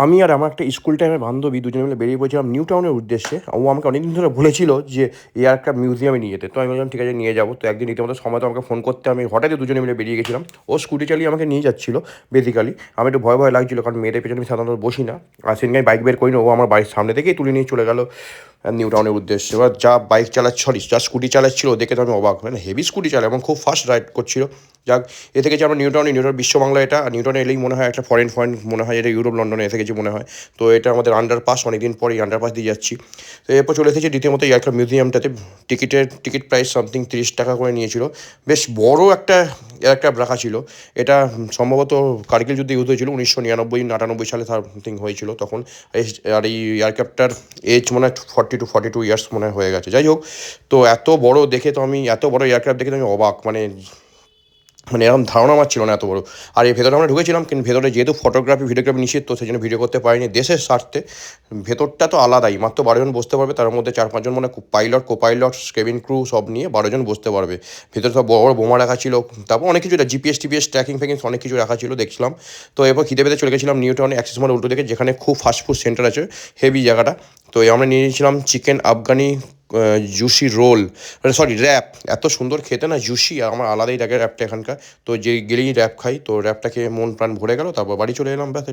আমি আর আমার একটা স্কুল টাইমের বান্ধবী দুজনে মিলে বেরিয়ে পড়েছিলাম নিউ টাউনের উদ্দেশ্যে। ও আমাকে অনেকদিন ধরে বলেছিল যে এয়ারক্রাফট মিউজিয়ামে নিয়ে যেতে। তো আমি বললাম ঠিক আছে নিয়ে যাবো। তো একদিন রীতিমতো সময় তো আমাকে ফোন করতে আমি হঠাৎই দুজনে মিলে বেরিয়ে গেছিলাম। ও স্কুটি চালিয়ে আমাকে নিয়ে যাচ্ছিলো বেসিক্যালি। আমি একটু ভয় ভয় লাগছিলো কারণ মেয়েদের পেছনে আমি সাধারণত বসি না। আর সেদিন আমি বাইক বের করি না, ও আমার বাড়ির সামনে থেকেই তুলে নিয়ে চলে গেলো নিউ টাউনের উদ্দেশ্যে। এবার যা বাইক চালাচ্ছিল, সরি যা স্কুটি চালাচ্ছিল দেখে তো আমি অবাক, মানে হেভি স্কুটি চালায় এবং খুব ফাস্ট রাইড করছিল। যাক, এ থেকে যে আমরা নিউ টাউন বিশ্ব বাংলা, এটা নিউ টাউনে এলেই মনে হয় একটা ফরেন মনে হয়, এটা ইউরোপ লন্ডনে এসে গেছে মনে হয়। তো এটা আমাদের আন্ডারপাস, অনেকদিন পরেই আন্ডারপাস দিয়ে যাচ্ছি। তো এরপর চলে এসেছি রীতিমতো এয়ারক্রাফট মিউজিয়ামটাতে। টিকিট প্রাইস সামথিং 30 টাকা করে নিয়েছিল। বেশ বড় একটা এয়ারক্রাফট রাখা ছিল। এটা সম্ভবত কার্গিল যুদ্ধে ইউজ হয়েছিল 1999-98 সালে সামথিং হয়েছিল তখন। আর এই এয়ারক্রাফটটার এজ মনে হয় 40 to 42 ইয়ার্স মনে হয়ে গেছে। যাই হোক, তো এত বড় দেখে তো আমি, এত বড় এয়ারক্রাফট দেখে তো আমি অবাক, মানে এরকম ধারণা আমার ছিল না এত বড়। আর এই ভেতরে আমরা ঢুকেছিলাম, কিন্তু ভেতরে যেহেতু ভিডিওগ্রাফি নিষিদ্ধ, সেই জন্য ভিডিও করতে পারিনি দেশের স্বার্থে। ভেতরটা তো আলাদাই, মাত্র 12 জন বসতে পারবে, তার মধ্যে 4-5 জন মানে পাইলট, কোপাইলট, কেবিন ক্রু সব নিয়ে 12 জন বসতে পারবে। ভেতরে সব বড় বড় বোমা রাখা ছিল, তারপর অনেক কিছু জিপিএস ট্র্যাকিং ফ্যাকিং অনেক কিছু রাখা ছিল দেখছিলাম। তো এরপর খিদে পেতে চলে গেছিলাম নিউ টাউনে অ্যাক্সিস মলের উল্টো দিকে, যেখানে খুব ফাস্টফুড সেন্টার আছে, হেভি জায়গাটা। তো আমরা নিয়ে নিয়েছিলাম chicken Afghani juicy roll, sorry wrap. এত সুন্দর খেতে না, জুসি, আর আমার আলাদাই লাগে র্যাপটা এখানকার। তো যে গেলেই র্যাপ খাই, তো র্যাপটাকে মন প্রাণ ভরে গেল, তারপর বাড়ি চলে এলাম, ব্যাস।